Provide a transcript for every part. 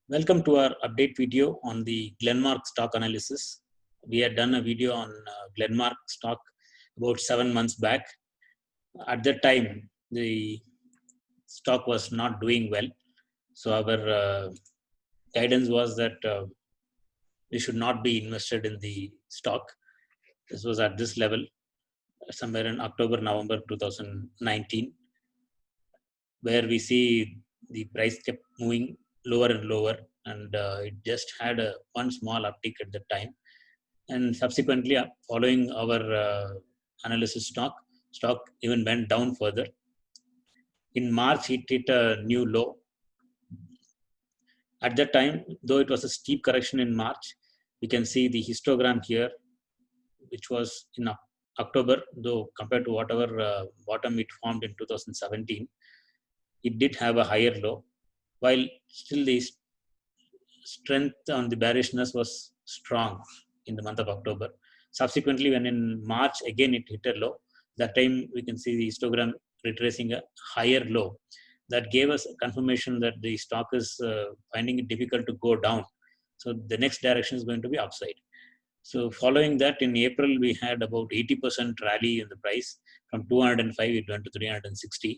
Welcome to our update video on the Glenmark stock analysis. We had done a video on Glenmark stock about 7 months back. At that time, the stock was not doing well. So our guidance was that we should not be invested in the stock. This was at this level, somewhere in October, November 2019, where we see the price kept moving lower and lower, and it just had one small uptick at the time. And subsequently, following our analysis, stock even went down further. In March, it hit a new low. At that time, though it was a steep correction in March, we can see the histogram here, which was in October, though compared to whatever bottom it formed in 2017, it did have a higher low, while still the strength on the bearishness was strong in the month of October. Subsequently, when in March again it hit a low, that time we can see the histogram retracing a higher low. That gave us a confirmation that the stock is finding it difficult to go down. So the next direction is going to be upside. So following that, in April, we had about 80% rally in the price. From 205, it went to 360. You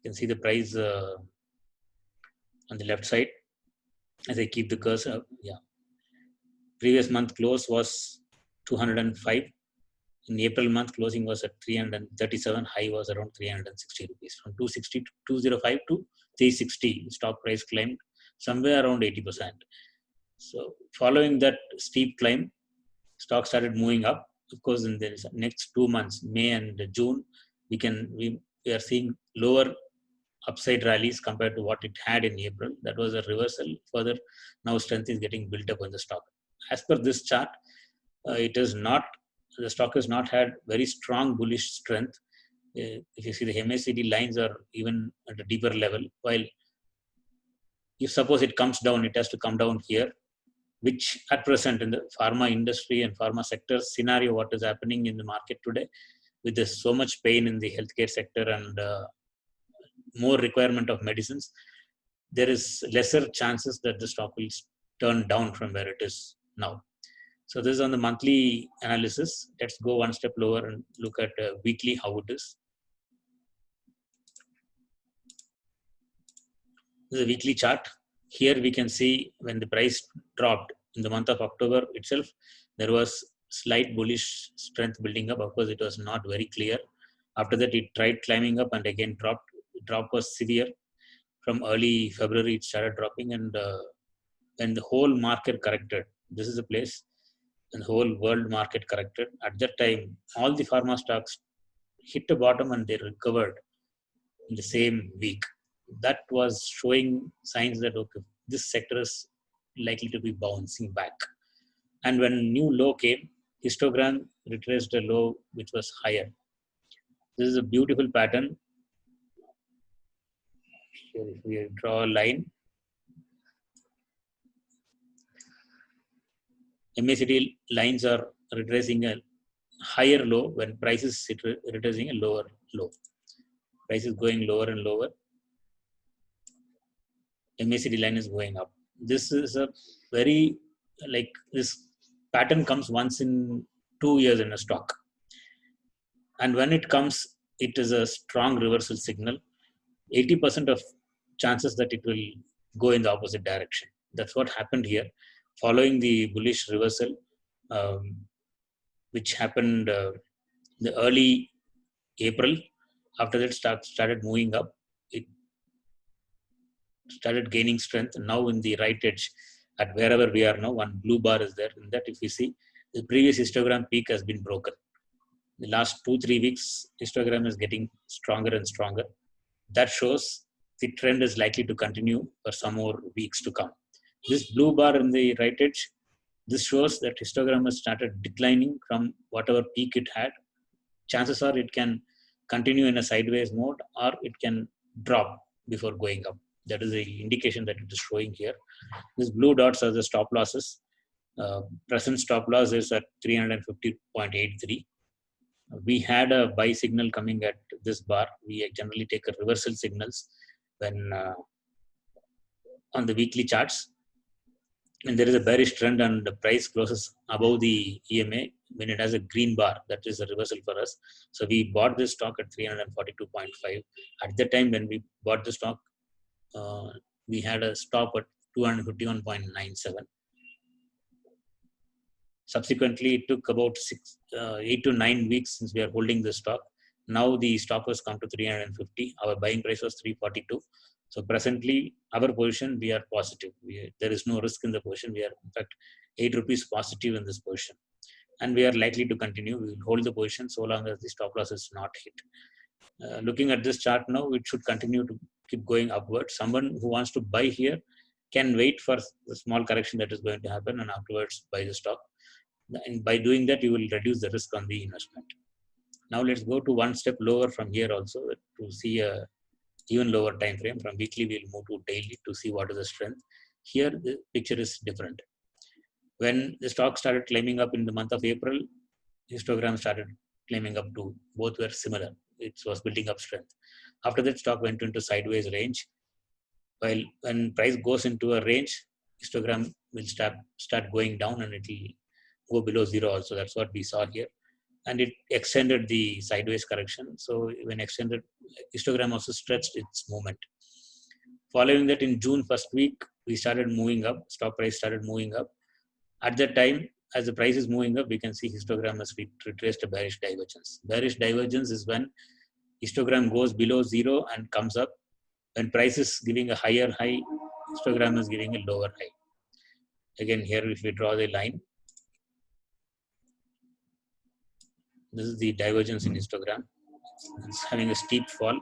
can see the price on the left side as I keep the cursor. Yeah. Previous month close was 205. In April month, closing was at 337. High was around 360 rupees. From 260 to 205 to 360, stock price climbed somewhere around 80%. So following that steep climb, stock started moving up. Of course, in the next 2 months, May and June, we are seeing lower upside rallies compared to what it had in April. That was a reversal. Further, now strength is getting built up on the stock. As per this chart, the stock has not had very strong bullish strength. If you see, the MACD lines are even at a deeper level, while if suppose it comes down, it has to come down here, which at present in the pharma industry and pharma sector scenario, what is happening in the market today, with this so much pain in the healthcare sector and more requirement of medicines, there is lesser chances that the stock will turn down from where it is now. So this is on the monthly analysis. Let's go one step lower and look at weekly how it is. This is a weekly chart. Here we can see when the price dropped in the month of October itself, there was slight bullish strength building up. Of course, it was not very clear. After that, it tried climbing up and again dropped. The drop was severe. From early February, it started dropping, and when the whole market corrected, this is a place, and the whole world market corrected. At that time, all the pharma stocks hit the bottom and they recovered in the same week. That was showing signs that okay, this sector is likely to be bouncing back. And when new low came, histogram retraced a low which was higher. This is a beautiful pattern. Here, if we draw a line, MACD lines are retracing a higher low when prices retracing a lower low. Price is going lower and lower. MACD line is going up. This is a very, like, this pattern comes once in 2 years in a stock. And when it comes, it is a strong reversal signal. 80% of chances that it will go in the opposite direction. That's what happened here. Following the bullish reversal, which happened the early April, after that started moving up. It started gaining strength. And now in the right edge, at wherever we are now, one blue bar is there. In that, if we see, the previous histogram peak has been broken. The last 2-3 weeks, histogram is getting stronger and stronger. That shows the trend is likely to continue for some more weeks to come. This blue bar in the right edge, this shows that histogram has started declining from whatever peak it had. Chances are it can continue in a sideways mode, or it can drop before going up. That is the indication that it is showing here. These blue dots are the stop losses. Present stop loss is at 350.83. We had a buy signal coming at this bar. We generally take a reversal signals when on the weekly charts, and there is a bearish trend and the price closes above the EMA when it has a green bar, that is a reversal for us. So we bought this stock at 342.5. At the time when we bought the stock, we had a stop at 251.97. Subsequently, it took about 8 to 9 weeks since we are holding the stock. Now the stock has come to 350. Our buying price was 342. So presently, our position, we are positive. There is no risk in the position. We are, in fact, 8 rupees positive in this position. And we are likely to continue. We will hold the position so long as the stop loss is not hit. Looking at this chart now, it should continue to keep going upwards. Someone who wants to buy here can wait for the small correction that is going to happen and afterwards buy the stock. And by doing that, you will reduce the risk on the investment. Now let's go to one step lower from here also to see a even lower time frame. From weekly, we'll move to daily to see what is the strength. Here, the picture is different. When the stock started climbing up in the month of April, histogram started climbing up too. Both were similar. It was building up strength. After that, stock went into sideways range. While when price goes into a range, histogram will start going down and it will go below zero also. That's what we saw here. And it extended the sideways correction. So when extended, histogram also stretched its movement. Following that, in June first week, we started moving up. Stock price started moving up. At that time, as the price is moving up, we can see histogram has retraced a bearish divergence. Bearish divergence is when histogram goes below zero and comes up. When price is giving a higher high, histogram is giving a lower high. Again, here if we draw the line, this is the divergence in histogram. It's having a steep fall,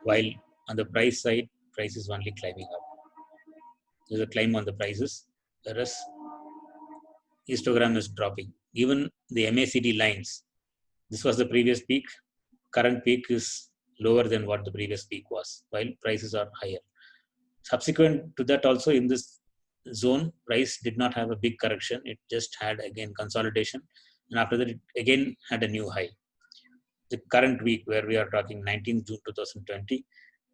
while on the price side, price is only climbing up. There's a climb on the prices, whereas histogram is dropping. Even the MACD lines, this was the previous peak. Current peak is lower than what the previous peak was, while prices are higher. Subsequent to that also, in this zone, price did not have a big correction. It just had again consolidation, and after that it again had a new high. The current week, where we are talking 19th June 2020,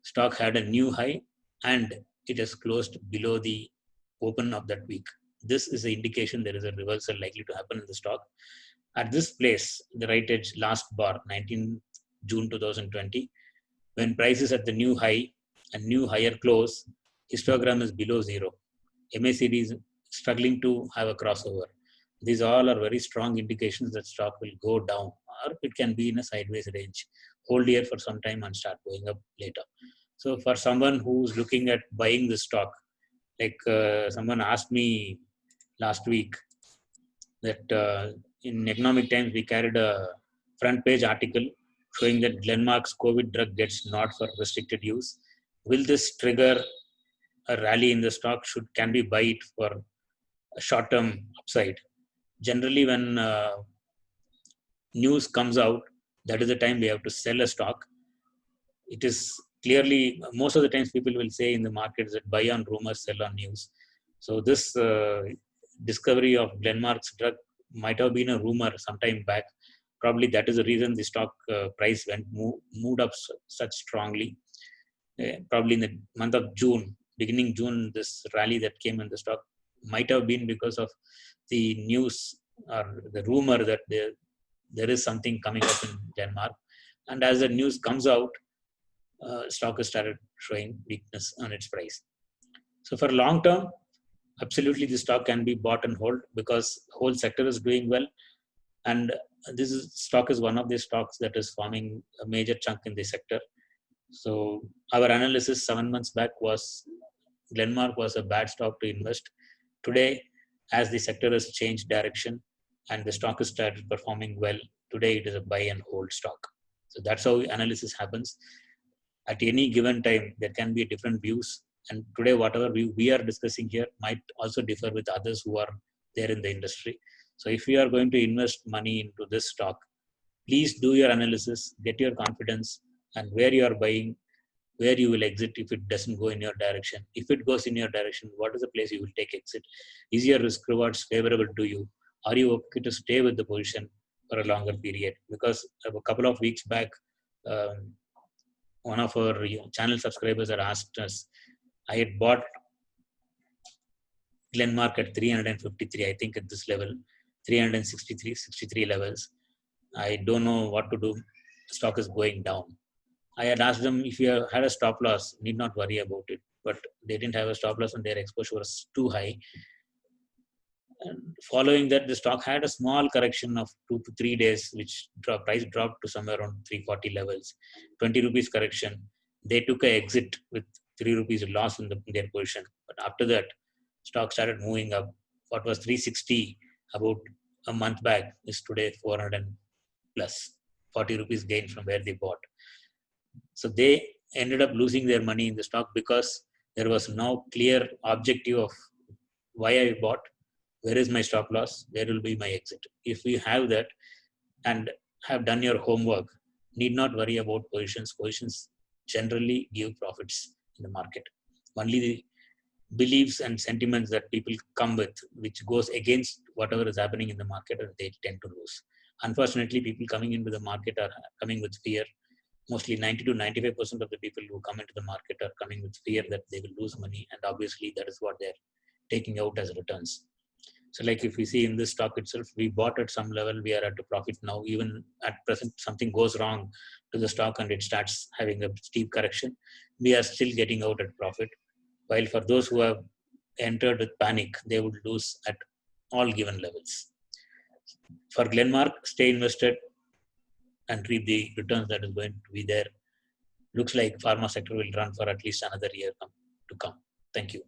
stock had a new high and it has closed below the open of that week. This is an indication there is a reversal likely to happen in the stock. At this place, the right edge last bar, 19th June 2020, when price is at the new high and new higher close, histogram is below zero. MACD is struggling to have a crossover. These all are very strong indications that stock will go down, or it can be in a sideways range. Hold here for some time and start going up later. So for someone who's looking at buying the stock, like someone asked me last week that in Economic Times we carried a front page article showing that Glenmark's COVID drug gets not for restricted use. Will this trigger a rally in the stock? Can we buy it for a short-term upside? Generally, when news comes out, that is the time we have to sell a stock. It is clearly, most of the times people will say in the markets that buy on rumors, sell on news. So this discovery of Glenmark's drug might have been a rumor sometime back. Probably that is the reason the stock price moved up such strongly. Probably in the month of June, beginning June, this rally that came in the stock might have been because of the news or the rumor that there is something coming up in Glenmark. And as the news comes out, stock has started showing weakness on its price. So for long term, absolutely the stock can be bought and hold because the whole sector is doing well. And stock is one of the stocks that is forming a major chunk in the sector. So our analysis 7 months back was Glenmark was a bad stock to invest. Today, as the sector has changed direction and the stock has started performing well, today it is a buy and hold stock. So that's how analysis happens. At any given time, there can be different views. And today, whatever we are discussing here might also differ with others who are there in the industry. So if you are going to invest money into this stock, please do your analysis, get your confidence, and where you are buying, where you will exit if it doesn't go in your direction. If it goes in your direction, what is the place you will take exit? Is your risk rewards favorable to you? Are you okay to stay with the position for a longer period? Because a couple of weeks back, one of our channel subscribers had asked us, I had bought Glenmark at 353. I think at this level, 363, 63 levels. I don't know what to do. The stock is going down. I had asked them, if you had a stop loss, need not worry about it. But they didn't have a stop loss and their exposure was too high. And following that, the stock had a small correction of 2 to 3 days, which price dropped to somewhere around 340 levels. 20 rupees correction. They took a exit with 3 rupees loss in their position. But after that, stock started moving up. What was 360 about a month back is today 400 and plus 40 rupees gain from where they bought. So they ended up losing their money in the stock because there was no clear objective of why I bought, where is my stop loss, where will be my exit. If you have that and have done your homework, need not worry about positions. Positions generally give profits in the market. Only the beliefs and sentiments that people come with, which goes against whatever is happening in the market, and they tend to lose. Unfortunately, people coming into the market are coming with fear. Mostly 90 to 95% of the people who come into the market are coming with fear that they will lose money, and obviously that is what they're taking out as returns. So like if we see in this stock itself, we bought at some level, we are at a profit now. Even at present, something goes wrong to the stock and it starts having a steep correction, we are still getting out at profit. While for those who have entered with panic, they would lose at all given levels. For Glenmark, stay invested and reap the returns that is going to be there. Looks like pharma sector will run for at least another year to come. Thank you.